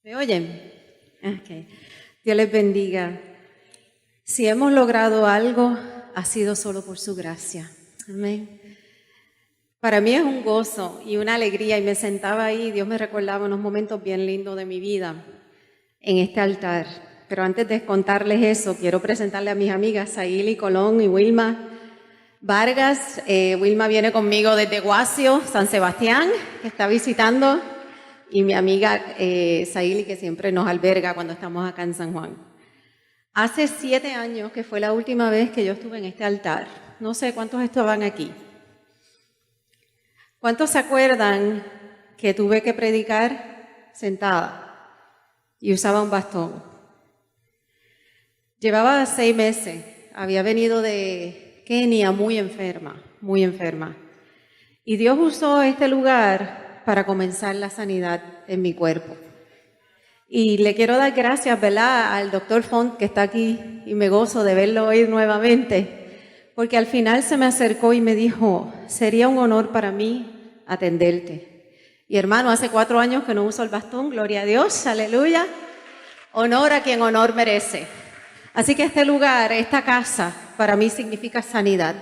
¿Me oyen? Okay. Dios les bendiga. Si hemos logrado algo, ha sido solo por su gracia. Amén. Para mí es un gozo y una alegría, y me sentaba ahí, Dios me recordaba unos momentos bien lindos de mi vida en este altar. Pero antes de contarles eso, quiero presentarle a mis amigas Saíli Colón y Wilma Vargas. Wilma viene conmigo desde Guasio, San Sebastián, que está visitando, y mi amiga Saíli, que siempre nos alberga cuando estamos acá en San Juan. Hace 7 años que fue la última vez que yo estuve en este altar. No sé cuántos estaban aquí. ¿Cuántos se acuerdan que tuve que predicar sentada y usaba un bastón? Llevaba 6 meses, había venido de Kenia muy enferma. Y Dios usó este lugar para comenzar la sanidad en mi cuerpo. Y le quiero dar gracias, ¿verdad?, al doctor Font, que está aquí, y me gozo de verlo hoy nuevamente, porque al final se me acercó y me dijo, sería un honor para mí atenderte. Y hermano, hace 4 años que no uso el bastón, gloria a Dios, aleluya, honor a quien honor merece. Así que este lugar, esta casa, para mí significa sanidad.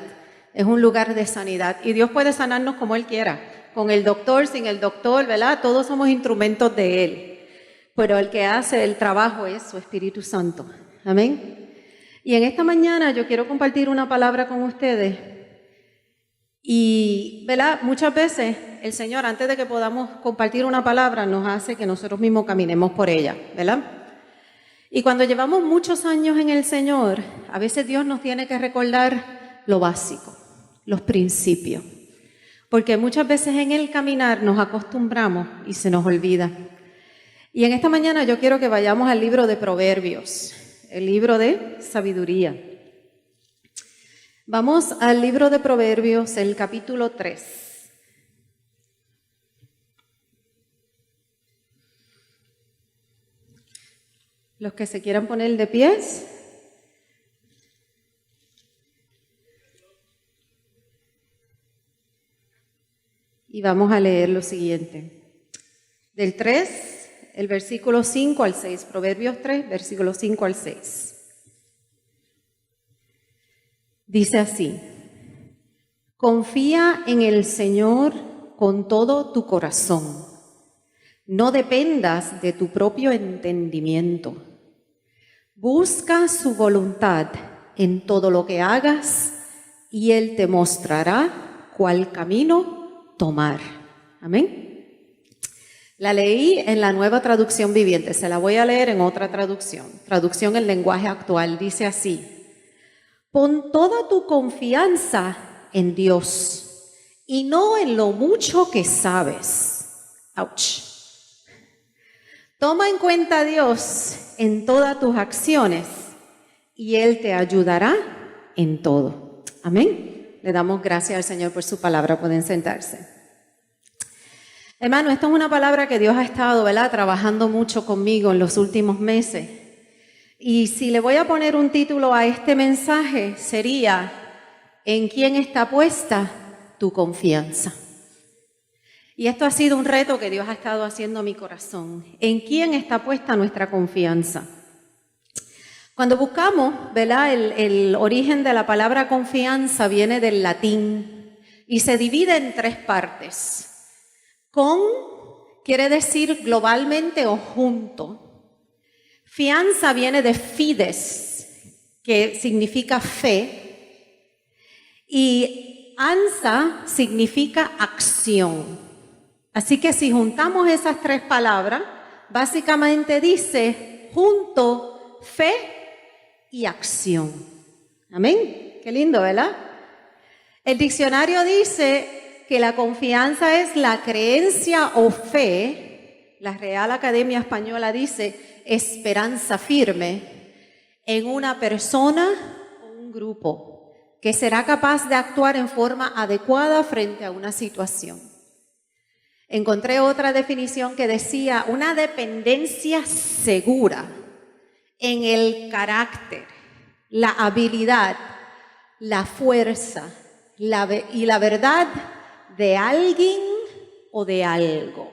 Es un lugar de sanidad. Y Dios puede sanarnos como Él quiera. Con el doctor, sin el doctor, ¿verdad? Todos somos instrumentos de Él. Pero el que hace el trabajo es su Espíritu Santo. Amén. Y en esta mañana yo quiero compartir una palabra con ustedes. Y, ¿verdad?, muchas veces el Señor, antes de que podamos compartir una palabra, nos hace que nosotros mismos caminemos por ella, ¿verdad? Y cuando llevamos muchos años en el Señor, a veces Dios nos tiene que recordar lo básico, los principios. Porque muchas veces en el caminar nos acostumbramos y se nos olvida. Y en esta mañana yo quiero que vayamos al libro de Proverbios, el libro de sabiduría. Vamos al libro de Proverbios, el capítulo 3. Los que se quieran poner de pies. Y vamos a leer lo siguiente. Del 3, el versículo 5 al 6. Proverbios 3, versículo 5 al 6. Dice así: confía en el Señor con todo tu corazón. No dependas de tu propio entendimiento. Busca su voluntad en todo lo que hagas y Él te mostrará cuál camino tomar. Amén. La leí en la Nueva Traducción Viviente. Se la voy a leer en otra traducción. Traducción en lenguaje actual. Dice así: pon toda tu confianza en Dios y no en lo mucho que sabes. Ouch. Toma en cuenta a Dios en todas tus acciones y Él te ayudará en todo. Amén. Le damos gracias al Señor por su palabra. Pueden sentarse. Hermano, esta es una palabra que Dios ha estado, ¿verdad?, trabajando mucho conmigo en los últimos meses. Y si le voy a poner un título a este mensaje, sería: ¿en quién está puesta tu confianza? Y esto ha sido un reto que Dios ha estado haciendo a mi corazón. ¿En quién está puesta nuestra confianza? Cuando buscamos, ¿verdad?, el origen de la palabra confianza viene del latín y se divide en 3 partes. Con quiere decir globalmente o junto. Fianza viene de fides, que significa fe. Y ansa significa acción. Así que si juntamos esas 3 palabras, básicamente dice junto, fe y acción. Amén. Qué lindo, ¿verdad? El diccionario dice que la confianza es la creencia o fe, la Real Academia Española dice esperanza firme en una persona o un grupo que será capaz de actuar en forma adecuada frente a una situación. Encontré otra definición que decía una dependencia segura en el carácter, la habilidad, la fuerza y la verdad de alguien o de algo.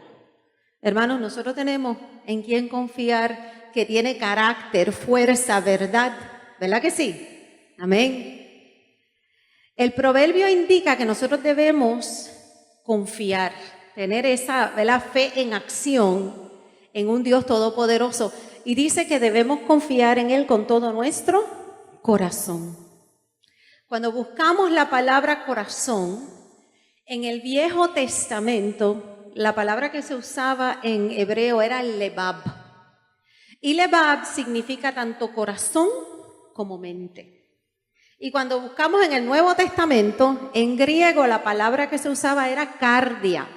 Hermanos, nosotros tenemos en quién confiar, que tiene carácter, fuerza, verdad. ¿Verdad que sí? Amén. El proverbio indica que nosotros debemos confiar, tener esa, ¿verdad?, fe en acción en un Dios todopoderoso. Y dice que debemos confiar en Él con todo nuestro corazón. Cuando buscamos la palabra corazón, en el Viejo Testamento, la palabra que se usaba en hebreo era lebab. Y lebab significa tanto corazón como mente. Y cuando buscamos en el Nuevo Testamento, en griego la palabra que se usaba era cardia,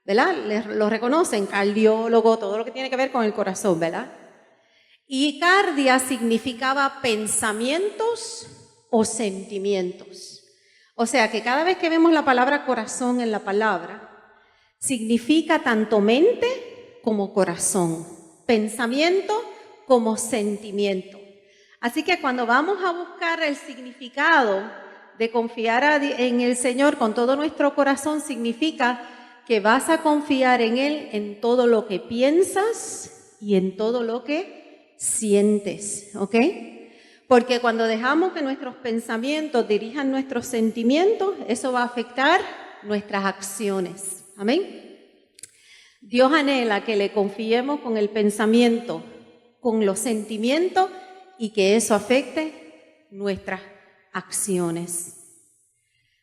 ¿verdad? Lo reconocen, cardiólogo, todo lo que tiene que ver con el corazón, ¿verdad? Y cardia significaba pensamientos o sentimientos. O sea que cada vez que vemos la palabra corazón en la palabra, significa tanto mente como corazón, pensamiento como sentimiento. Así que cuando vamos a buscar el significado de confiar en el Señor con todo nuestro corazón, significa que vas a confiar en Él en todo lo que piensas y en todo lo que sientes, ¿ok? Porque cuando dejamos que nuestros pensamientos dirijan nuestros sentimientos, eso va a afectar nuestras acciones, ¿amén? Dios anhela que le confiemos con el pensamiento, con los sentimientos y que eso afecte nuestras acciones.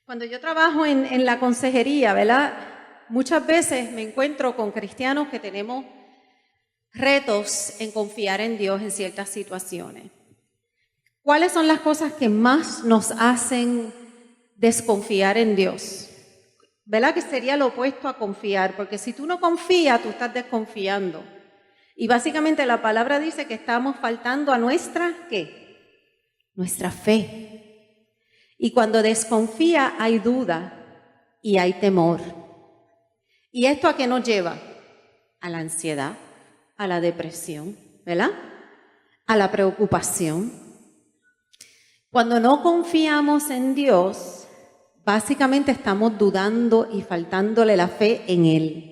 Cuando yo trabajo en la consejería, ¿verdad?, muchas veces me encuentro con cristianos que tenemos retos en confiar en Dios en ciertas situaciones. ¿Cuáles son las cosas que más nos hacen desconfiar en Dios? ¿Verdad que sería lo opuesto a confiar? Porque si tú no confías, tú estás desconfiando. Y básicamente la palabra dice que estamos faltando a nuestra, ¿qué? Nuestra fe. Y cuando desconfía hay duda y hay temor. ¿Y esto a qué nos lleva? A la ansiedad, a la depresión, ¿verdad? A la preocupación. Cuando no confiamos en Dios, básicamente estamos dudando y faltándole la fe en Él.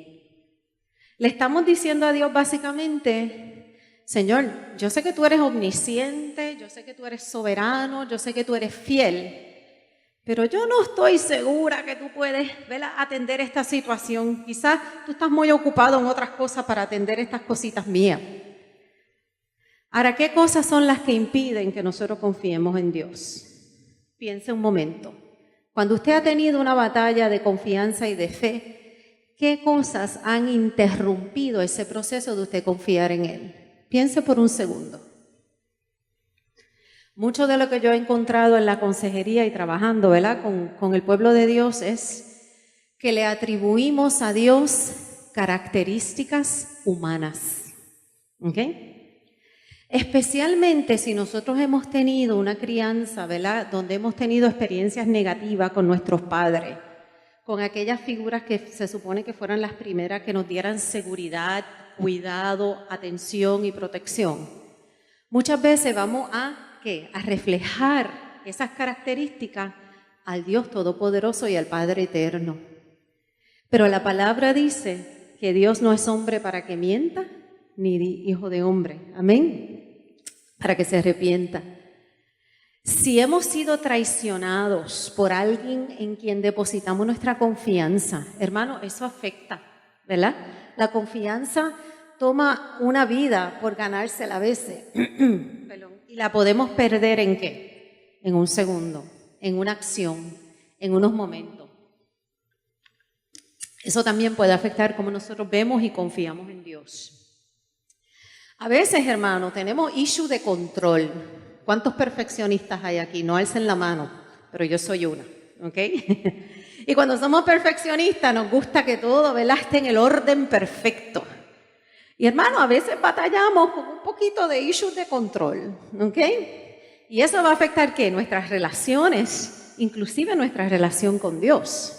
Le estamos diciendo a Dios básicamente, Señor, yo sé que tú eres omnisciente, yo sé que tú eres soberano, yo sé que tú eres fiel, pero yo no estoy segura que tú puedes, ¿verdad?, atender esta situación. Quizás tú estás muy ocupado en otras cosas para atender estas cositas mías. Ahora, ¿qué cosas son las que impiden que nosotros confiemos en Dios? Piense un momento. Cuando usted ha tenido una batalla de confianza y de fe, ¿qué cosas han interrumpido ese proceso de usted confiar en Él? Piense por un segundo. Mucho de lo que yo he encontrado en la consejería y trabajando, ¿verdad?, con el pueblo de Dios es que le atribuimos a Dios características humanas. ¿Ok? Especialmente si nosotros hemos tenido una crianza, ¿verdad?, donde hemos tenido experiencias negativas con nuestros padres, con aquellas figuras que se supone que fueran las primeras que nos dieran seguridad, cuidado, atención y protección. Muchas veces vamos a reflejar esas características al Dios Todopoderoso y al Padre Eterno. Pero la palabra dice que Dios no es hombre para que mienta, ni hijo de hombre, amén, para que se arrepienta. Si hemos sido traicionados por alguien en quien depositamos nuestra confianza, hermano, eso afecta, ¿verdad? La confianza toma una vida por ganársela a veces. Y la podemos perder ¿en qué? En un segundo, en una acción, en unos momentos. Eso también puede afectar cómo nosotros vemos y confiamos en Dios. A veces, hermano, tenemos issue de control. ¿Cuántos perfeccionistas hay aquí? No alcen la mano, pero yo soy una, ¿ok? Y cuando somos perfeccionistas nos gusta que todo, ¿verdad?, esté en el orden perfecto. Y hermano, a veces batallamos con un poquito de issues de control, ¿ok? Y eso va a afectar ¿qué? Nuestras relaciones, inclusive nuestra relación con Dios.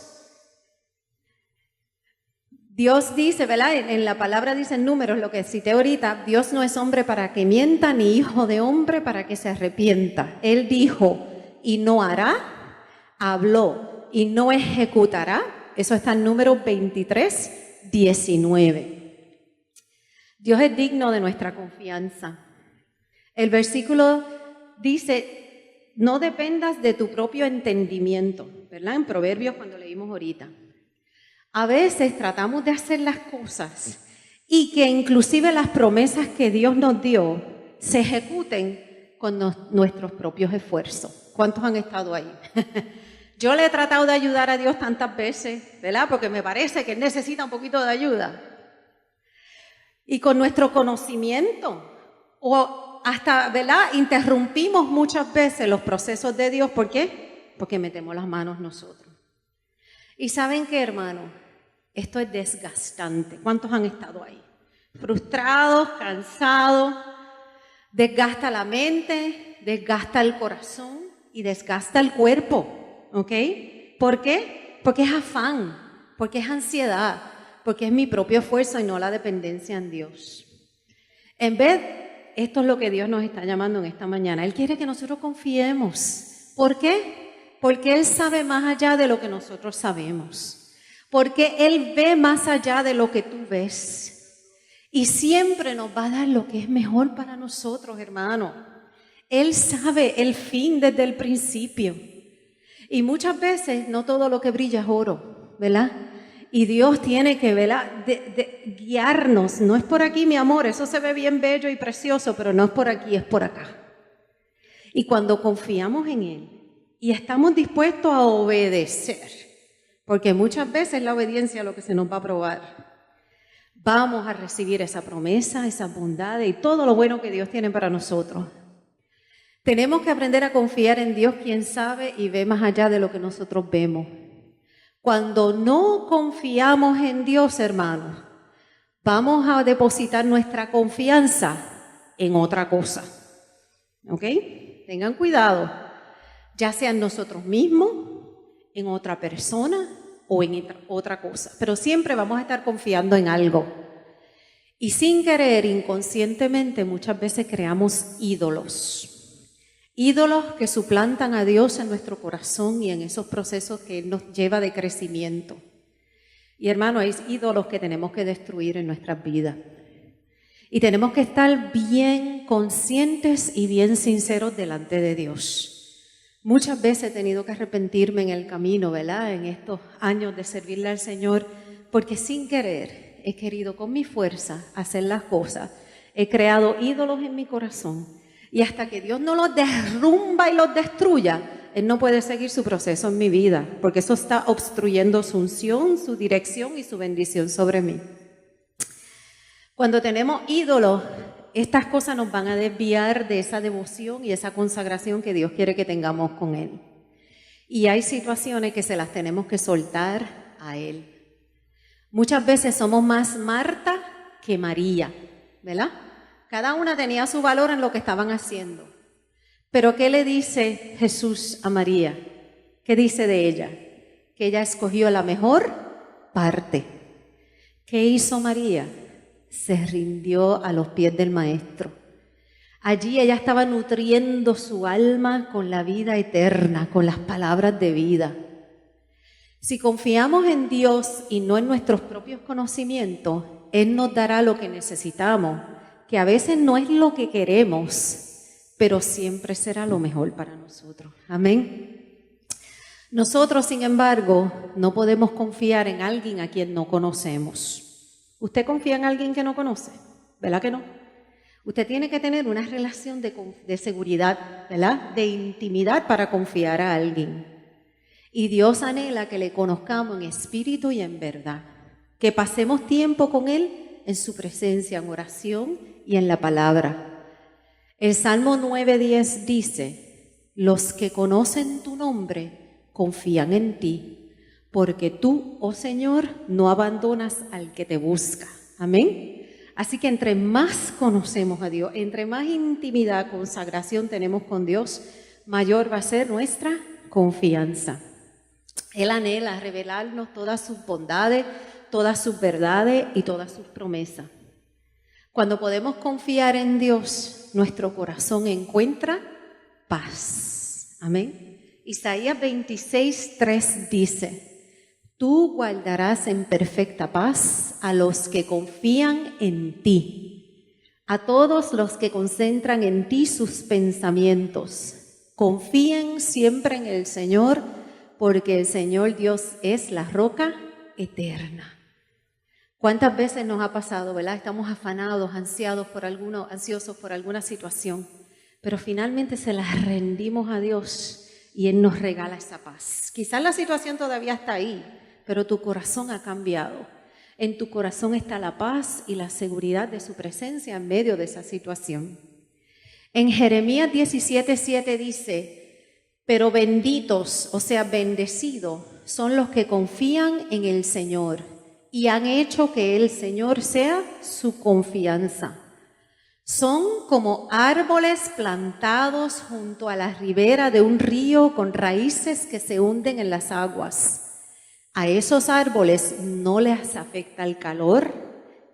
Dios dice, ¿verdad? En la palabra dice en Números, lo que cité ahorita, Dios no es hombre para que mienta, ni hijo de hombre para que se arrepienta. Él dijo, y no hará, habló, y no ejecutará. Eso está en Números 23, 19. Dios es digno de nuestra confianza. El versículo dice, no dependas de tu propio entendimiento, ¿verdad? En Proverbios cuando leímos ahorita. A veces tratamos de hacer las cosas y que inclusive las promesas que Dios nos dio se ejecuten con nuestros propios esfuerzos. ¿Cuántos han estado ahí? Yo le he tratado de ayudar a Dios tantas veces, ¿verdad? Porque me parece que Él necesita un poquito de ayuda. Y con nuestro conocimiento, o hasta, ¿verdad? Interrumpimos muchas veces los procesos de Dios. ¿Por qué? Porque metemos las manos nosotros. ¿Y saben qué, hermano? Esto es desgastante. ¿Cuántos han estado ahí? Frustrados, cansados, desgasta la mente, desgasta el corazón y desgasta el cuerpo, ¿ok? ¿Por qué? Porque es afán, porque es ansiedad, porque es mi propio esfuerzo y no la dependencia en Dios. En vez, esto es lo que Dios nos está llamando en esta mañana. Él quiere que nosotros confiemos. ¿Por qué? Porque Él sabe más allá de lo que nosotros sabemos. Porque Él ve más allá de lo que tú ves. Y siempre nos va a dar lo que es mejor para nosotros, hermano. Él sabe el fin desde el principio. Y muchas veces no todo lo que brilla es oro, ¿verdad? Y Dios tiene que, ¿verdad? Guiarnos. No es por aquí, mi amor, eso se ve bien bello y precioso, pero no es por aquí, es por acá. Y cuando confiamos en Él y estamos dispuestos a obedecer, porque muchas veces la obediencia es lo que se nos va a probar, vamos a recibir esa promesa, esa bondad y todo lo bueno que Dios tiene para nosotros. Tenemos que aprender a confiar en Dios, quien sabe y ve más allá de lo que nosotros vemos. Cuando no confiamos en Dios, hermanos, vamos a depositar nuestra confianza en otra cosa. ¿Ok? Tengan cuidado, ya sea en nosotros mismos, en otra persona o en otra cosa. Pero siempre vamos a estar confiando en algo. Y sin querer, inconscientemente, muchas veces creamos ídolos. Ídolos que suplantan a Dios en nuestro corazón y en esos procesos que Él nos lleva de crecimiento. Y hermano, hay ídolos que tenemos que destruir en nuestras vidas. Y tenemos que estar bien conscientes y bien sinceros delante de Dios. Muchas veces he tenido que arrepentirme en el camino, ¿verdad? En estos años de servirle al Señor, porque sin querer he querido con mi fuerza hacer las cosas. He creado ídolos en mi corazón. Y hasta que Dios no los derrumba y los destruya, Él no puede seguir su proceso en mi vida, porque eso está obstruyendo su unción, su dirección y su bendición sobre mí. Cuando tenemos ídolos, estas cosas nos van a desviar de esa devoción y esa consagración que Dios quiere que tengamos con Él. Y hay situaciones que se las tenemos que soltar a Él. Muchas veces somos más Marta que María, ¿verdad? Cada una tenía su valor en lo que estaban haciendo. Pero ¿qué le dice Jesús a María? ¿Qué dice de ella? Que ella escogió la mejor parte. ¿Qué hizo María? Se rindió a los pies del Maestro. Allí ella estaba nutriendo su alma con la vida eterna, con las palabras de vida. Si confiamos en Dios y no en nuestros propios conocimientos, Él nos dará lo que necesitamos, que a veces no es lo que queremos, pero siempre será lo mejor para nosotros. Amén. Nosotros, sin embargo, no podemos confiar en alguien a quien no conocemos. ¿Usted confía en alguien que no conoce? ¿Verdad que no? Usted tiene que tener una relación de seguridad, ¿verdad? De intimidad para confiar a alguien. Y Dios anhela que le conozcamos en espíritu y en verdad. Que pasemos tiempo con Él en su presencia, en oración y en la palabra. El Salmo 9:10 dice: los que conocen tu nombre confían en ti, porque tú, oh Señor, no abandonas al que te busca. Amén. Así que entre más conocemos a Dios, entre más intimidad, consagración tenemos con Dios, mayor va a ser nuestra confianza. Él anhela revelarnos todas sus bondades, todas sus verdades y todas sus promesas. Cuando podemos confiar en Dios, nuestro corazón encuentra paz. Amén. Isaías 26:3 dice: tú guardarás en perfecta paz a los que confían en ti, A todos los que concentran en ti sus pensamientos, confíen siempre en el Señor, porque el Señor Dios es la roca eterna. ¿Cuántas veces nos ha pasado, verdad? Estamos afanados, ansiosos por alguna situación, pero finalmente se las rendimos a Dios y Él nos regala esa paz. Quizás la situación todavía está ahí, pero tu corazón ha cambiado. En tu corazón está la paz y la seguridad de su presencia en medio de esa situación. En Jeremías 17:7 dice, pero benditos, o sea, bendecidos, son los que confían en el Señor y han hecho que el Señor sea su confianza. Son como árboles plantados junto a la ribera de un río con raíces que se hunden en las aguas. A esos árboles no les afecta el calor,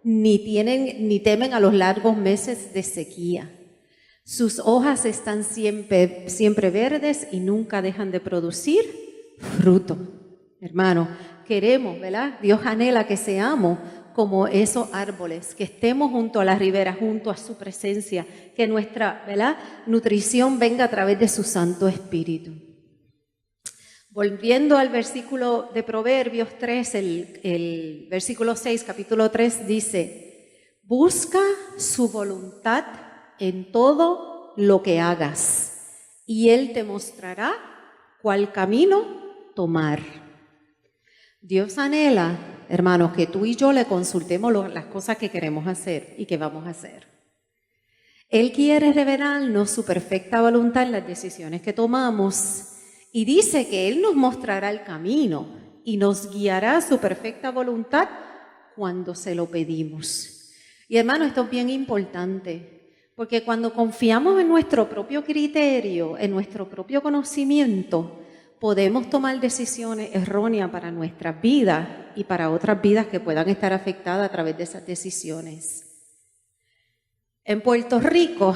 ni temen a los largos meses de sequía. Sus hojas están siempre verdes y nunca dejan de producir fruto. Hermano, queremos, ¿verdad? Dios anhela que seamos como esos árboles, que estemos junto a la ribera, junto a su presencia, que nuestra, ¿verdad?, nutrición venga a través de su Santo Espíritu. Volviendo al versículo de Proverbios 3, el versículo 6, capítulo 3, dice, busca su voluntad en todo lo que hagas, y Él te mostrará cuál camino tomar. Dios anhela, hermanos, que tú y yo le consultemos las cosas que queremos hacer y que vamos a hacer. Él quiere revelarnos su perfecta voluntad en las decisiones que tomamos. Y dice que Él nos mostrará el camino y nos guiará a su perfecta voluntad cuando se lo pedimos. Y hermano, esto es bien importante, porque cuando confiamos en nuestro propio criterio, en nuestro propio conocimiento, podemos tomar decisiones erróneas para nuestras vidas y para otras vidas que puedan estar afectadas a través de esas decisiones. En Puerto Rico,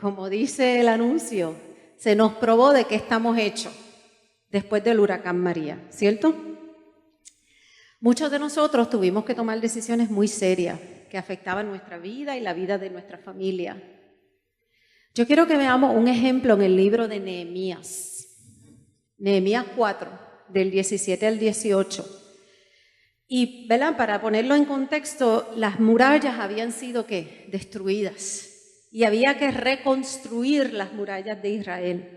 como dice el anuncio, se nos probó de qué estamos hechos después del huracán María, ¿cierto? Muchos de nosotros tuvimos que tomar decisiones muy serias que afectaban nuestra vida y la vida de nuestra familia. Yo quiero que veamos un ejemplo en el libro de Nehemías. Nehemías 4, del 17 al 18. Y, ¿verdad?, para ponerlo en contexto, las murallas habían sido, ¿qué?, destruidas. Y había que reconstruir las murallas de Israel.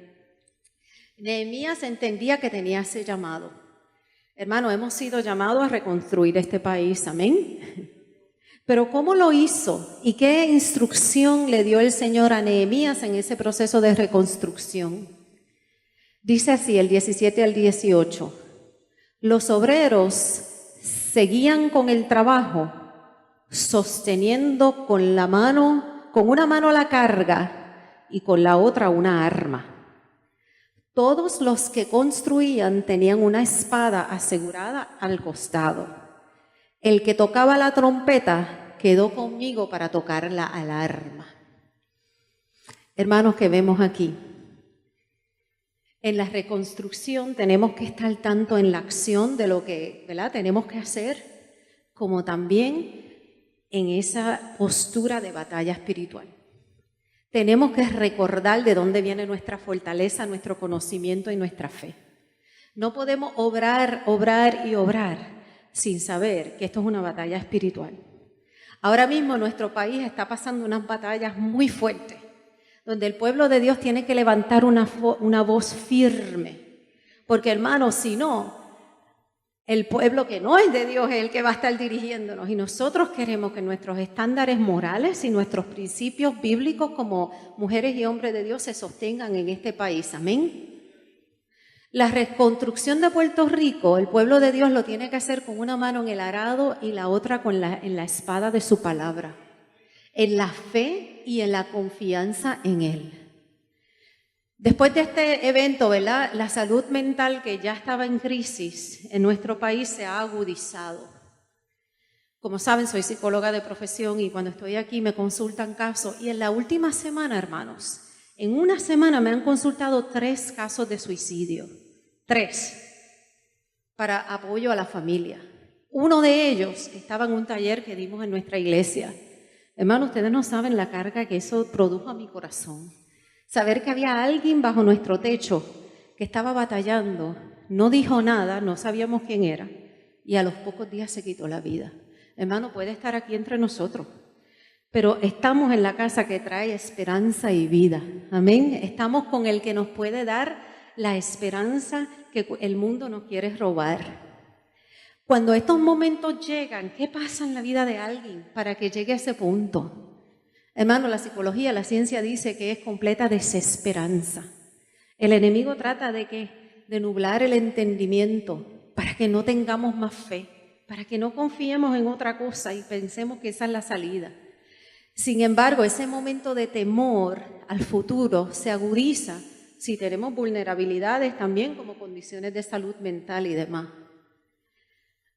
Nehemías entendía que tenía ese llamado. Hermano, hemos sido llamados a reconstruir este país, amén. Pero ¿cómo lo hizo? ¿Y qué instrucción le dio el Señor a Nehemías en ese proceso de reconstrucción? Dice así, el 17 al 18. Los obreros seguían con el trabajo, sosteniendo con una mano la carga y con la otra una arma. Todos los que construían tenían una espada asegurada al costado. El que tocaba la trompeta quedó conmigo para tocar la alarma. Hermanos, que vemos aquí, en la reconstrucción tenemos que estar tanto en la acción de lo que, ¿verdad?, tenemos que hacer, como también en esa postura de batalla espiritual. Tenemos que recordar de dónde viene nuestra fortaleza, nuestro conocimiento y nuestra fe. No podemos obrar sin saber que esto es una batalla espiritual. Ahora mismo nuestro país está pasando unas batallas muy fuertes, donde el pueblo de Dios tiene que levantar una voz firme. Porque, hermanos, si no, el pueblo que no es de Dios es el que va a estar dirigiéndonos. Y nosotros queremos que nuestros estándares morales y nuestros principios bíblicos como mujeres y hombres de Dios se sostengan en este país. Amén. La reconstrucción de Puerto Rico, el pueblo de Dios lo tiene que hacer con una mano en el arado y la otra en la espada de su palabra, en la fe y en la confianza en Él. Después de este evento, ¿verdad?, la salud mental que ya estaba en crisis en nuestro país se ha agudizado. Como saben, soy psicóloga de profesión y cuando estoy aquí me consultan casos. Y en la última semana, hermanos, en una semana me han consultado 3 casos de suicidio. 3, para apoyo a la familia. Uno de ellos estaba en un taller que dimos en nuestra iglesia. Hermano, ustedes no saben la carga que eso produjo a mi corazón. Saber que había alguien bajo nuestro techo que estaba batallando, no dijo nada, no sabíamos quién era, y a los pocos días se quitó la vida. Hermano, puede estar aquí entre nosotros, pero estamos en la casa que trae esperanza y vida. Amén. Estamos con el que nos puede dar la esperanza que el mundo nos quiere robar. Cuando estos momentos llegan, ¿qué pasa en la vida de alguien para que llegue a ese punto? Hermano, la psicología, la ciencia dice que es completa desesperanza. El enemigo trata de nublar el entendimiento para que no tengamos más fe, para que no confiemos en otra cosa y pensemos que esa es la salida. Sin embargo, ese momento de temor al futuro se agudiza si tenemos vulnerabilidades también como condiciones de salud mental y demás.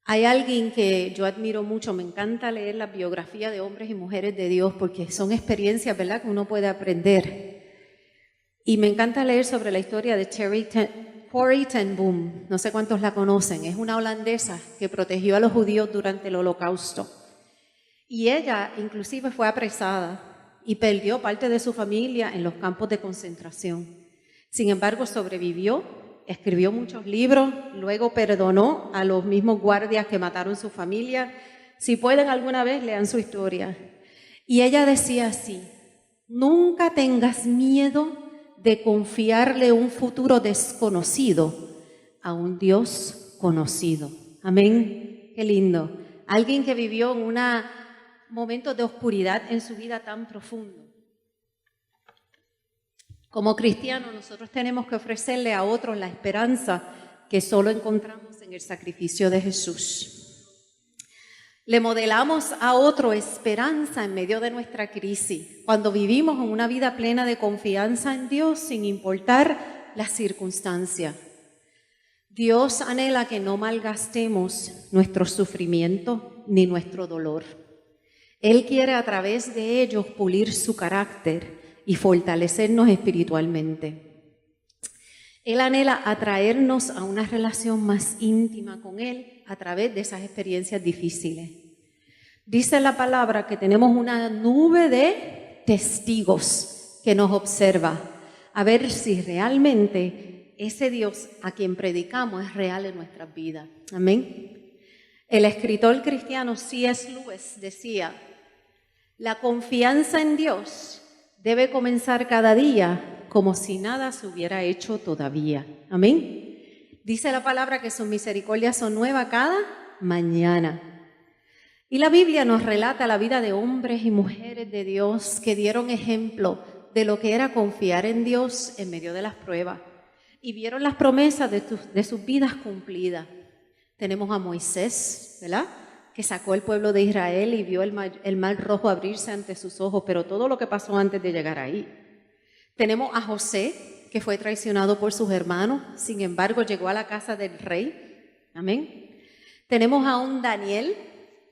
Hay alguien que yo admiro mucho, me encanta leer la biografía de hombres y mujeres de Dios porque son experiencias, ¿verdad?, que uno puede aprender. Y me encanta leer sobre la historia de Corrie ten Boom, no sé cuántos la conocen, es una holandesa que protegió a los judíos durante el Holocausto. Y ella inclusive fue apresada y perdió parte de su familia en los campos de concentración. Sin embargo, sobrevivió. Escribió muchos libros, luego perdonó a los mismos guardias que mataron su familia. Si pueden alguna vez, lean su historia. Y ella decía así: nunca tengas miedo de confiarle un futuro desconocido a un Dios conocido. Amén. Qué lindo. Alguien que vivió en un momento de oscuridad en su vida tan profundo. Como cristianos, nosotros tenemos que ofrecerle a otros la esperanza que solo encontramos en el sacrificio de Jesús. Le modelamos a otro esperanza en medio de nuestra crisis, cuando vivimos en una vida plena de confianza en Dios sin importar las circunstancias. Dios anhela que no malgastemos nuestro sufrimiento ni nuestro dolor. Él quiere a través de ellos pulir su carácter y fortalecernos espiritualmente. Él anhela atraernos a una relación más íntima con Él a través de esas experiencias difíciles. Dice la palabra que tenemos una nube de testigos que nos observa, a ver si realmente ese Dios a quien predicamos es real en nuestras vidas. Amén. El escritor cristiano C.S. Lewis decía: la confianza en Dios debe comenzar cada día como si nada se hubiera hecho todavía. Amén. Dice la palabra que sus misericordias son nuevas cada mañana. Y la Biblia nos relata la vida de hombres y mujeres de Dios que dieron ejemplo de lo que era confiar en Dios en medio de las pruebas y vieron las promesas de sus vidas cumplidas. Tenemos a Moisés, ¿verdad?, que sacó el pueblo de Israel y vio el mar rojo abrirse ante sus ojos, pero todo lo que pasó antes de llegar ahí. Tenemos a José, que fue traicionado por sus hermanos, sin embargo llegó a la casa del rey. Amén. Tenemos a un Daniel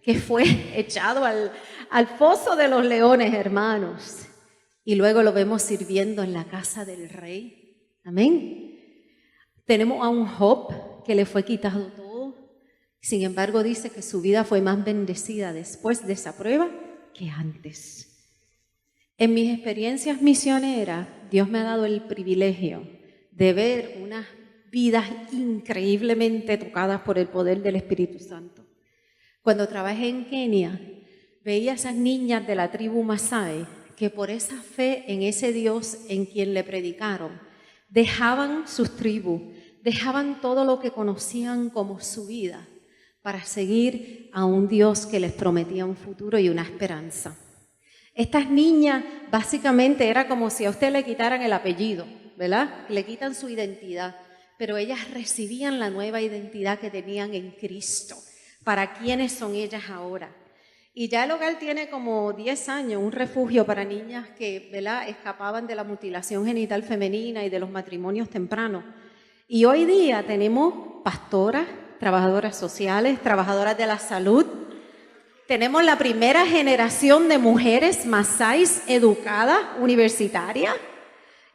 que fue echado al foso de los leones, hermanos, y luego lo vemos sirviendo en la casa del rey. Amén. Tenemos a un Job que le fue quitado todo. Sin embargo, dice que su vida fue más bendecida después de esa prueba que antes. En mis experiencias misioneras, Dios me ha dado el privilegio de ver unas vidas increíblemente tocadas por el poder del Espíritu Santo. Cuando trabajé en Kenia, veía a esas niñas de la tribu Masai que por esa fe en ese Dios en quien le predicaron, dejaban sus tribus, dejaban todo lo que conocían como su vida, para seguir a un Dios que les prometía un futuro y una esperanza. Estas niñas básicamente era como si a usted le quitaran el apellido, ¿verdad? Le quitan su identidad, pero ellas recibían la nueva identidad que tenían en Cristo. ¿Para quiénes son ellas ahora? Y ya el hogar tiene como 10 años, un refugio para niñas que, ¿verdad?, escapaban de la mutilación genital femenina y de los matrimonios tempranos. Y hoy día tenemos pastoras, trabajadoras sociales, trabajadoras de la salud. Tenemos la primera generación de mujeres masáis educadas, universitarias.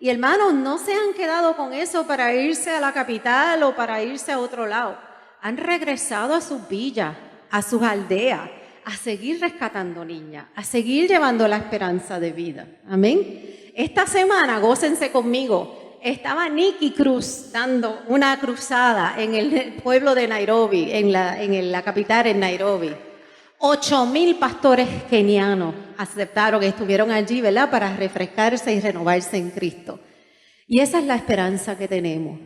Y hermanos, no se han quedado con eso para irse a la capital o para irse a otro lado. Han regresado a sus villas, a sus aldeas, a seguir rescatando niñas, a seguir llevando la esperanza de vida. Amén. Esta semana, gócense conmigo, estaba Nicky Cruz dando una cruzada en el pueblo de Nairobi, en la capital, en Nairobi. 8,000 pastores kenianos aceptaron, estuvieron allí, ¿verdad?, para refrescarse y renovarse en Cristo. Y esa es la esperanza que tenemos.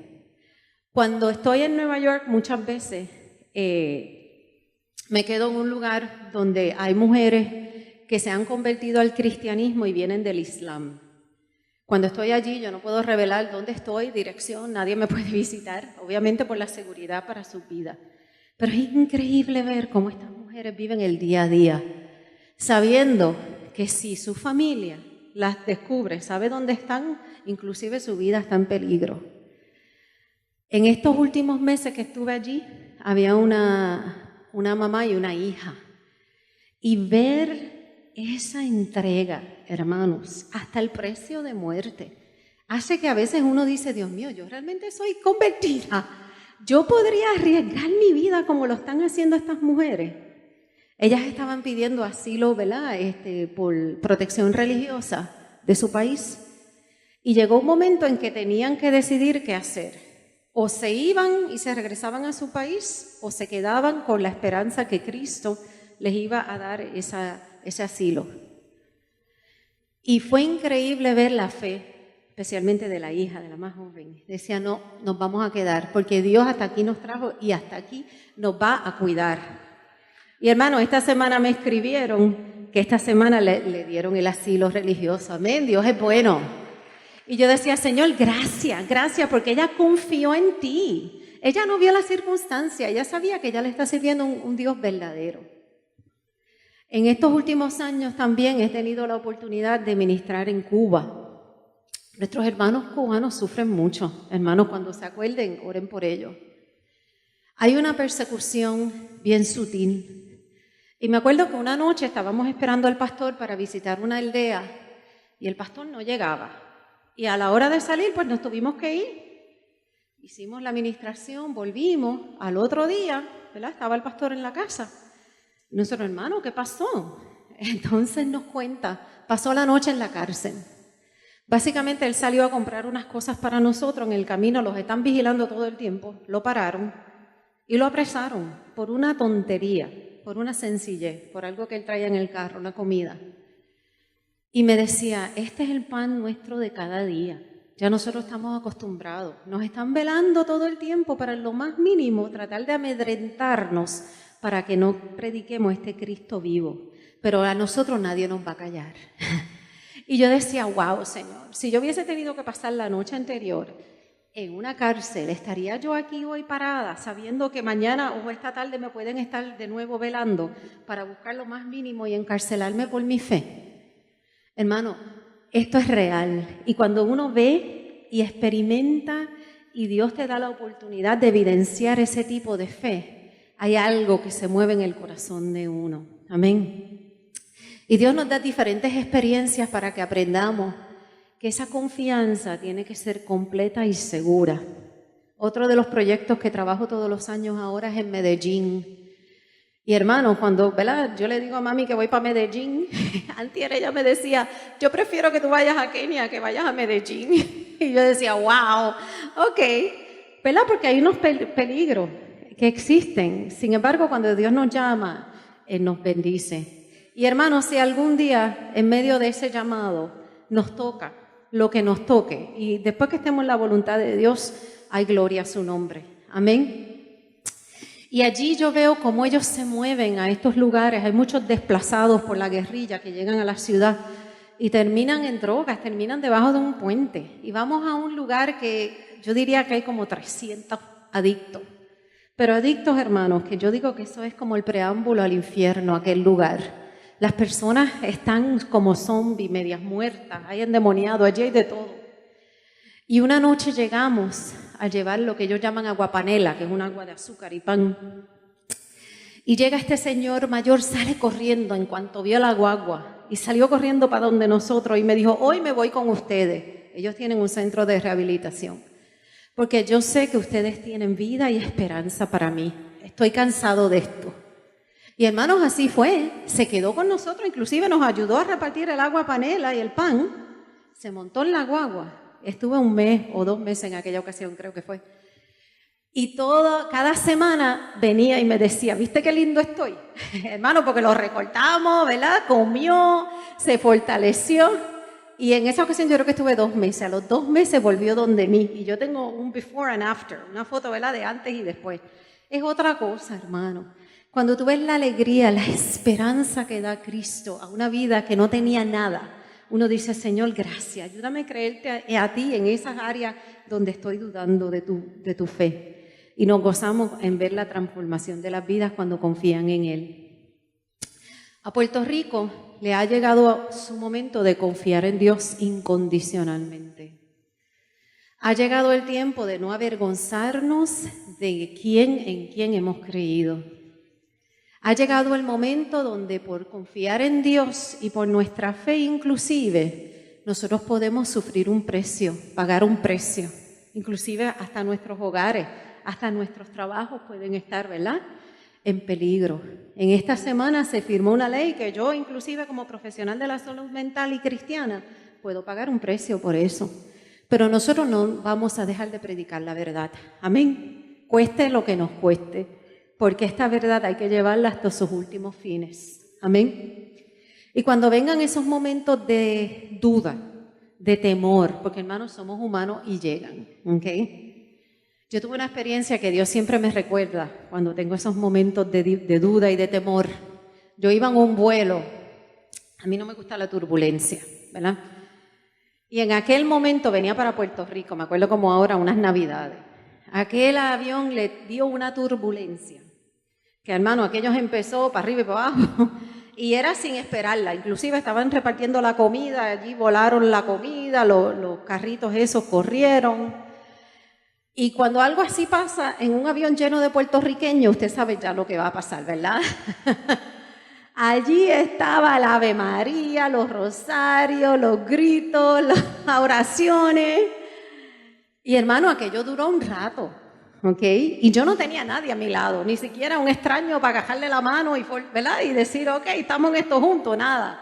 Cuando estoy en Nueva York, muchas veces me quedo en un lugar donde hay mujeres que se han convertido al cristianismo y vienen del Islam. Cuando estoy allí, yo no puedo revelar dónde estoy, dirección, nadie me puede visitar, obviamente por la seguridad para su vida. Pero es increíble ver cómo estas mujeres viven el día a día, sabiendo que si su familia las descubre, sabe dónde están, inclusive su vida está en peligro. En estos últimos meses que estuve allí, había una mamá y una hija. Y ver esa entrega, hermanos, hasta el precio de muerte, hace que a veces uno dice, Dios mío, yo realmente soy convertida. Yo podría arriesgar mi vida como lo están haciendo estas mujeres. Ellas estaban pidiendo asilo, ¿verdad?, por protección religiosa de su país. Y llegó un momento en que tenían que decidir qué hacer. O se iban y se regresaban a su país, o se quedaban con la esperanza que Cristo les iba a dar ese asilo. Y fue increíble ver la fe, especialmente de la hija, de la más joven. Decía, no, nos vamos a quedar, porque Dios hasta aquí nos trajo y hasta aquí nos va a cuidar. Y hermano, esta semana me escribieron que esta semana le dieron el asilo religioso. Amén, Dios es bueno. Y yo decía, Señor, gracias, porque ella confió en ti. Ella no vio la circunstancia, ella sabía que ella le está sirviendo un Dios verdadero. En estos últimos años también he tenido la oportunidad de ministrar en Cuba. Nuestros hermanos cubanos sufren mucho. Hermanos, cuando se acuerden, oren por ellos. Hay una persecución bien sutil. Y me acuerdo que una noche estábamos esperando al pastor para visitar una aldea y el pastor no llegaba. Y a la hora de salir, pues nos tuvimos que ir. Hicimos la administración, volvimos. Al otro día, ¿verdad?, estaba el pastor en la casa. Y nosotros, hermano, ¿qué pasó? Entonces nos cuenta, pasó la noche en la cárcel. Básicamente él salió a comprar unas cosas para nosotros, en el camino los están vigilando todo el tiempo, lo pararon y lo apresaron por una tontería, por una sencillez, por algo que él traía en el carro, una comida. Y me decía, este es el pan nuestro de cada día. Ya nosotros estamos acostumbrados. Nos están velando todo el tiempo para lo más mínimo, tratar de amedrentarnos para que no prediquemos este Cristo vivo. Pero a nosotros nadie nos va a callar. Y yo decía, wow, Señor, si yo hubiese tenido que pasar la noche anterior en una cárcel, ¿estaría yo aquí hoy parada sabiendo que mañana o esta tarde me pueden estar de nuevo velando para buscar lo más mínimo y encarcelarme por mi fe? Hermano, esto es real. Y cuando uno ve y experimenta y Dios te da la oportunidad de evidenciar ese tipo de fe, hay algo que se mueve en el corazón de uno. Amén. Y Dios nos da diferentes experiencias para que aprendamos que esa confianza tiene que ser completa y segura. Otro de los proyectos que trabajo todos los años ahora es en Medellín. Y hermano, cuando, ¿verdad?, yo le digo a mami que voy para Medellín, antier ella me decía, yo prefiero que tú vayas a Kenia que vayas a Medellín. Y yo decía, wow, ok, ¿verdad? Porque hay unos peligros que existen. Sin embargo, cuando Dios nos llama, Él nos bendice. Y hermano, si algún día en medio de ese llamado nos toca lo que nos toque, y después que estemos en la voluntad de Dios, hay gloria a su nombre. Amén. Y allí yo veo cómo ellos se mueven a estos lugares. Hay muchos desplazados por la guerrilla que llegan a la ciudad y terminan en drogas, terminan debajo de un puente. Y vamos a un lugar que yo diría que hay como 300 adictos. Pero adictos, hermanos, que yo digo que eso es como el preámbulo al infierno, aquel lugar. Las personas están como zombies, medias muertas, hay endemoniados, allí hay de todo. Y una noche llegamos a llevar lo que ellos llaman aguapanela, que es un agua de azúcar y pan. Y llega este señor mayor, sale corriendo en cuanto vio la guagua y salió corriendo para donde nosotros y me dijo, hoy me voy con ustedes. Ellos tienen un centro de rehabilitación. Porque yo sé que ustedes tienen vida y esperanza para mí. Estoy cansado de esto. Y hermanos, así fue, se quedó con nosotros, inclusive nos ayudó a repartir el agua panela y el pan, se montó en la guagua, estuve 1 mes o 2 meses en aquella ocasión, creo que fue. Y cada semana venía y me decía, ¿viste qué lindo estoy? Hermano, porque lo recortamos, ¿verdad? Comió, se fortaleció. Y en esa ocasión yo creo que estuve 2 meses. A los 2 meses volvió donde mí. Y yo tengo un before and after, una foto, ¿verdad? De antes y después. Es otra cosa, hermano. Cuando tú ves la alegría, la esperanza que da Cristo a una vida que no tenía nada, uno dice, Señor, gracias. Ayúdame a creerte a ti en esas áreas donde estoy dudando de tu fe. Y nos gozamos en ver la transformación de las vidas cuando confían en Él. A Puerto Rico le ha llegado su momento de confiar en Dios incondicionalmente. Ha llegado el tiempo de no avergonzarnos de en quién hemos creído. Ha llegado el momento donde por confiar en Dios y por nuestra fe inclusive, nosotros podemos sufrir un precio, pagar un precio, inclusive hasta nuestros hogares. Hasta nuestros trabajos pueden estar, ¿verdad?, en peligro. En esta semana se firmó una ley que yo, inclusive como profesional de la salud mental y cristiana, puedo pagar un precio por eso. Pero nosotros no vamos a dejar de predicar la verdad. Amén. Cueste lo que nos cueste, porque esta verdad hay que llevarla hasta sus últimos fines. Amén. Y cuando vengan esos momentos de duda, de temor, porque hermanos, somos humanos y llegan, ¿ok? Yo tuve una experiencia que Dios siempre me recuerda cuando tengo esos momentos de duda y de temor. Yo iba en un vuelo, a mí no me gusta la turbulencia, ¿verdad? Y en aquel momento venía para Puerto Rico, me acuerdo como ahora, unas navidades. Aquel avión le dio una turbulencia, que hermano, aquello empezó para arriba y para abajo, y era sin esperarla. Inclusive estaban repartiendo la comida, allí volaron la comida, los carritos esos corrieron. Y cuando algo así pasa en un avión lleno de puertorriqueños, usted sabe ya lo que va a pasar, ¿verdad? Allí estaba la Ave María, los rosarios, los gritos, las oraciones. Y hermano, aquello duró un rato, ¿ok? Y yo no tenía a nadie a mi lado, ni siquiera un extraño para agarrarle la mano ¿verdad? Y decir, ok, estamos en esto juntos, nada.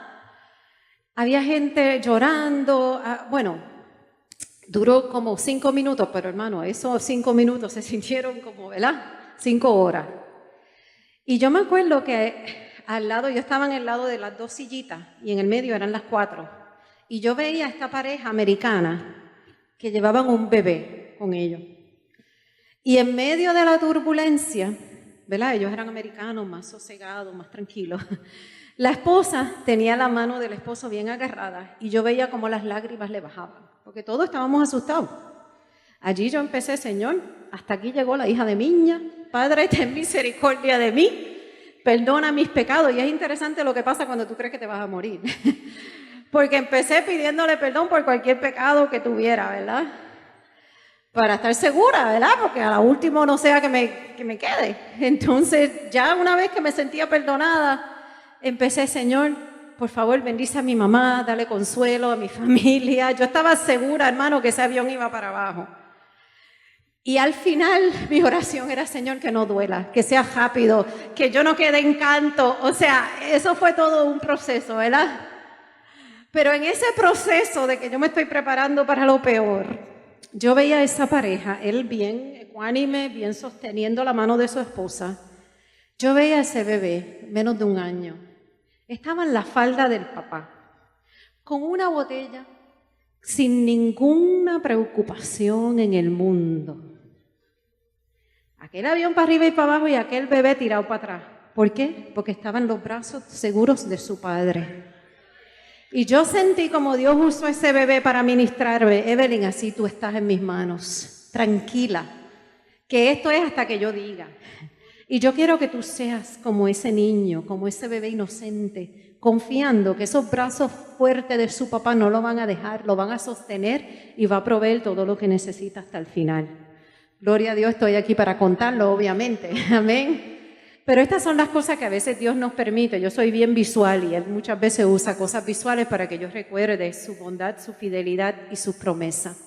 Había gente llorando, bueno. Duró como 5 minutos, pero hermano, esos 5 minutos se sintieron como, ¿verdad? 5 horas. Y yo me acuerdo que al lado, yo estaba en el lado de las 2 sillitas y en el medio eran las 4. Y yo veía a esta pareja americana que llevaban un bebé con ellos. Y en medio de la turbulencia, ¿verdad? Ellos eran americanos, más sosegados, más tranquilos. La esposa tenía la mano del esposo bien agarrada y yo veía como las lágrimas le bajaban, porque todos estábamos asustados. Allí yo empecé, Señor, hasta aquí llegó la hija de Miña, Padre, ten misericordia de mí, perdona mis pecados. Y es interesante lo que pasa cuando tú crees que te vas a morir, porque empecé pidiéndole perdón por cualquier pecado que tuviera, ¿verdad? Para estar segura, ¿verdad? Porque a la última no sea que me quede. Entonces, ya una vez que me sentía perdonada, empecé, Señor, por favor, bendice a mi mamá, dale consuelo a mi familia. Yo estaba segura, hermano, que ese avión iba para abajo. Y al final, mi oración era, Señor, que no duela, que sea rápido, que yo no quede en canto. O sea, eso fue todo un proceso, ¿verdad? Pero en ese proceso de que yo me estoy preparando para lo peor, yo veía a esa pareja, él bien ecuánime, bien sosteniendo la mano de su esposa. Yo veía a ese bebé, menos de 1 año. Estaba en la falda del papá, con una botella, sin ninguna preocupación en el mundo. Aquel avión para arriba y para abajo y aquel bebé tirado para atrás. ¿Por qué? Porque estaba en los brazos seguros de su padre. Y yo sentí como Dios usó ese bebé para ministrarme. Evelyn, así tú estás en mis manos, tranquila, que esto es hasta que yo diga. Y yo quiero que tú seas como ese niño, como ese bebé inocente, confiando que esos brazos fuertes de su papá no lo van a dejar, lo van a sostener y va a proveer todo lo que necesita hasta el final. Gloria a Dios, estoy aquí para contarlo, obviamente. Amén. Pero estas son las cosas que a veces Dios nos permite. Yo soy bien visual y Él muchas veces usa cosas visuales para que yo recuerde su bondad, su fidelidad y sus promesas.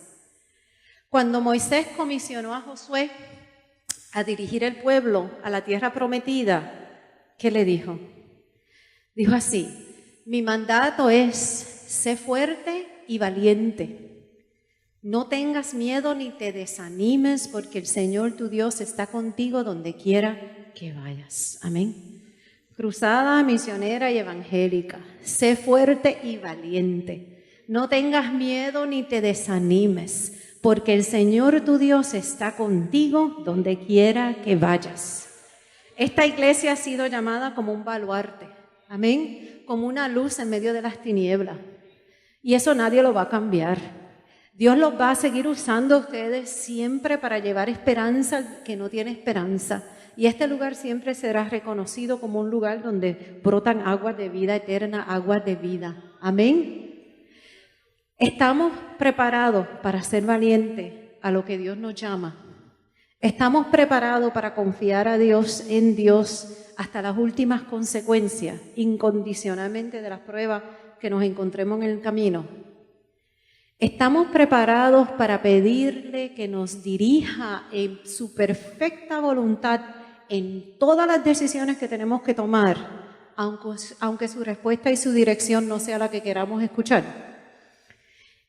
Cuando Moisés comisionó a Josué a dirigir el pueblo a la tierra prometida, ¿qué le dijo? Dijo así: mi mandato es, sé fuerte y valiente. No tengas miedo ni te desanimes, porque el Señor tu Dios está contigo donde quiera que vayas. Amén. Cruzada misionera y evangélica, sé fuerte y valiente. No tengas miedo ni te desanimes, porque el Señor tu Dios está contigo donde quiera que vayas. Esta iglesia ha sido llamada como un baluarte, amén, como una luz en medio de las tinieblas. Y eso nadie lo va a cambiar. Dios los va a seguir usando a ustedes siempre para llevar esperanza al que no tiene esperanza. Y este lugar siempre será reconocido como un lugar donde brotan aguas de vida eterna, aguas de vida. Amén. Estamos preparados para ser valientes a lo que Dios nos llama. Estamos preparados para confiar a Dios, en Dios, hasta las últimas consecuencias, incondicionalmente de las pruebas que nos encontremos en el camino. Estamos preparados para pedirle que nos dirija en su perfecta voluntad en todas las decisiones que tenemos que tomar, aunque su respuesta y su dirección no sea la que queramos escuchar.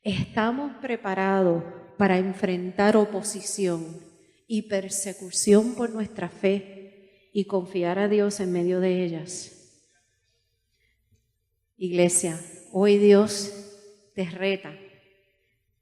Estamos preparados para enfrentar oposición y persecución por nuestra fe y confiar a Dios en medio de ellas. Iglesia, hoy Dios te reta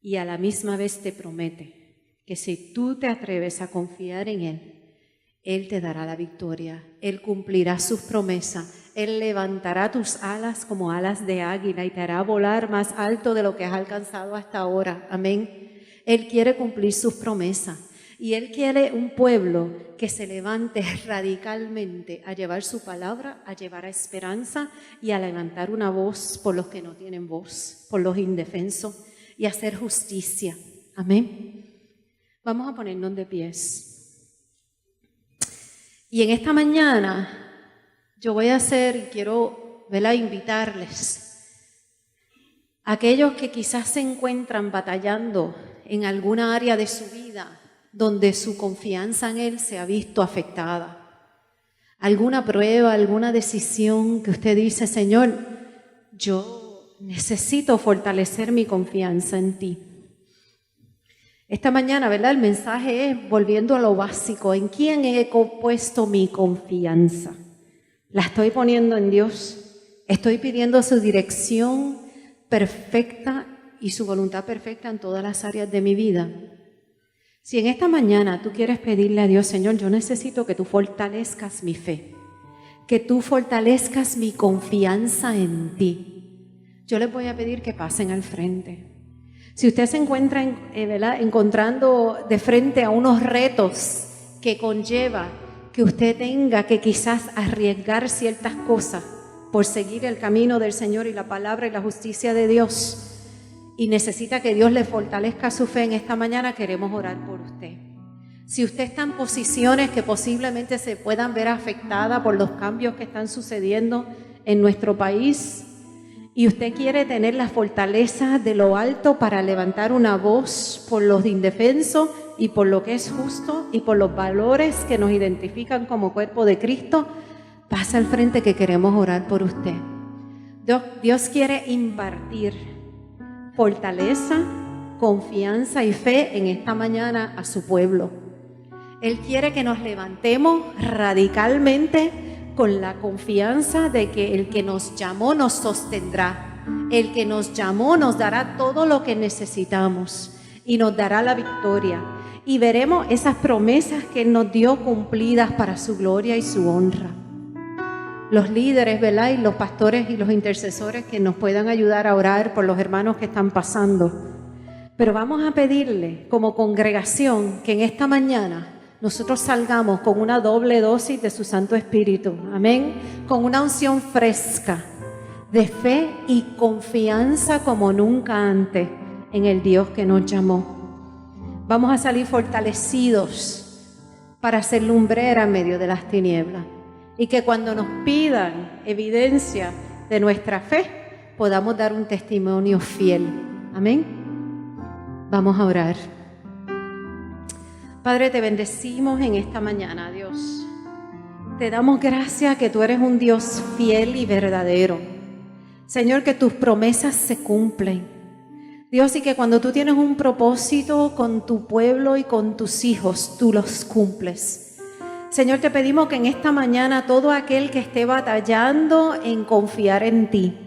y a la misma vez te promete que si tú te atreves a confiar en Él, Él te dará la victoria, Él cumplirá sus promesas, Él levantará tus alas como alas de águila y te hará volar más alto de lo que has alcanzado hasta ahora. Amén. Él quiere cumplir sus promesas y Él quiere un pueblo que se levante radicalmente a llevar su palabra, a llevar esperanza y a levantar una voz por los que no tienen voz, por los indefensos y hacer justicia. Amén. Vamos a ponernos de pies. Y en esta mañana yo voy a hacer, y quiero invitarles a aquellos que quizás se encuentran batallando en alguna área de su vida donde su confianza en Él se ha visto afectada. Alguna prueba, alguna decisión que usted dice: Señor, yo necesito fortalecer mi confianza en ti. Esta mañana, el mensaje es volviendo a lo básico. ¿En quién he puesto mi confianza? ¿La estoy poniendo en Dios? ¿Estoy pidiendo su dirección perfecta y su voluntad perfecta en todas las áreas de mi vida? Si en esta mañana tú quieres pedirle a Dios: Señor, yo necesito que tú fortalezcas mi fe, que tú fortalezcas mi confianza en ti, yo les voy a pedir que pasen al frente. Si usted se encuentra encontrando de frente a unos retos que conlleva que usted tenga que quizás arriesgar ciertas cosas por seguir el camino del Señor y la palabra y la justicia de Dios, y necesita que Dios le fortalezca su fe en esta mañana, queremos orar por usted. Si usted está en posiciones que posiblemente se puedan ver afectadas por los cambios que están sucediendo en nuestro país, y usted quiere tener la fortaleza de lo alto para levantar una voz por los indefensos y por lo que es justo y por los valores que nos identifican como cuerpo de Cristo, pasa al frente que queremos orar por usted. Dios quiere impartir fortaleza, confianza y fe en esta mañana a su pueblo. Él quiere que nos levantemos radicalmente con la confianza de que el que nos llamó nos sostendrá. El que nos llamó nos dará todo lo que necesitamos y nos dará la victoria. Y veremos esas promesas que Él nos dio cumplidas para su gloria y su honra. Los líderes, y los pastores y los intercesores que nos puedan ayudar a orar por los hermanos que están pasando. Pero vamos a pedirle como congregación que en esta mañana nosotros salgamos con una doble dosis de su Santo Espíritu, amén, con una unción fresca de fe y confianza como nunca antes en el Dios que nos llamó. Vamos a salir fortalecidos para ser lumbrera en medio de las tinieblas, y que cuando nos pidan evidencia de nuestra fe podamos dar un testimonio fiel, amén. Vamos a orar. Padre, te bendecimos en esta mañana, Dios. Te damos gracias que tú eres un Dios fiel y verdadero. Señor, que tus promesas se cumplen. Dios, y que cuando tú tienes un propósito con tu pueblo y con tus hijos, tú los cumples. Señor, te pedimos que en esta mañana todo aquel que esté batallando en confiar en ti,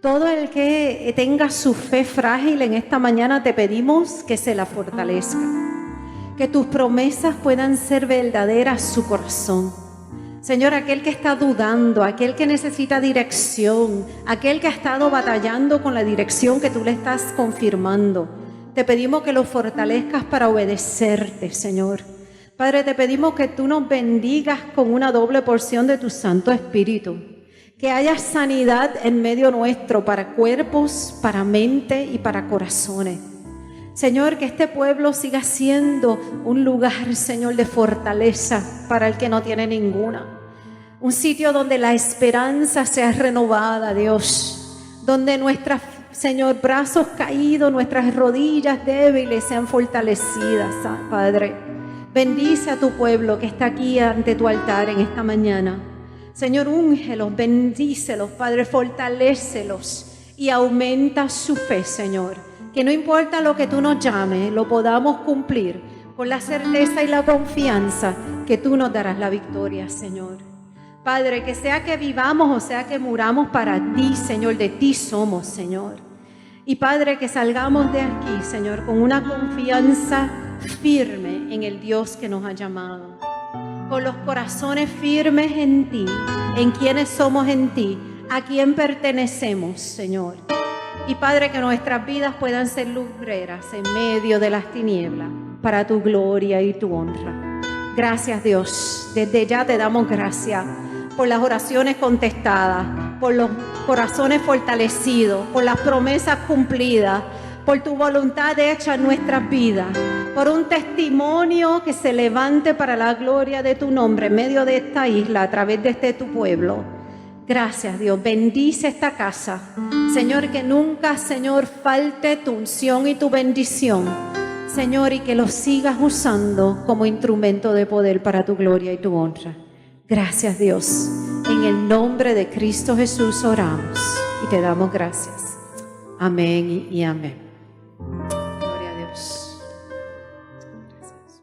todo el que tenga su fe frágil en esta mañana, te pedimos que se la fortalezca. Que tus promesas puedan ser verdaderas su corazón. Señor, aquel que está dudando, aquel que necesita dirección, aquel que ha estado batallando con la dirección que tú le estás confirmando, te pedimos que lo fortalezcas para obedecerte, Señor. Padre, te pedimos que tú nos bendigas con una doble porción de tu Santo Espíritu. Que haya sanidad en medio nuestro para cuerpos, para mente y para corazones. Señor, que este pueblo siga siendo un lugar, Señor, de fortaleza para el que no tiene ninguna. Un sitio donde la esperanza sea renovada, Dios. Donde nuestros, Señor, brazos caídos, nuestras rodillas débiles sean fortalecidas, Padre. Bendice a tu pueblo que está aquí ante tu altar en esta mañana. Señor, úngelos, bendícelos, Padre, fortalécelos y aumenta su fe, Señor. Que no importa lo que tú nos llames, lo podamos cumplir con la certeza y la confianza que tú nos darás la victoria, Señor. Padre, que sea que vivamos o sea que muramos para ti, Señor, de ti somos, Señor. Y Padre, que salgamos de aquí, Señor, con una confianza firme en el Dios que nos ha llamado. Con los corazones firmes en ti, en quienes somos en ti, a quien pertenecemos, Señor. Y Padre, que nuestras vidas puedan ser lumbreras en medio de las tinieblas para tu gloria y tu honra. Gracias, Dios. Desde ya te damos gracias por las oraciones contestadas, por los corazones fortalecidos, por las promesas cumplidas, por tu voluntad hecha en nuestras vidas, por un testimonio que se levante para la gloria de tu nombre en medio de esta isla a través de este tu pueblo. Gracias, Dios. Bendice esta casa. Señor, que nunca, Señor, falte tu unción y tu bendición. Señor, y que lo sigas usando como instrumento de poder para tu gloria y tu honra. Gracias, Dios. En el nombre de Cristo Jesús oramos y te damos gracias. Amén y amén.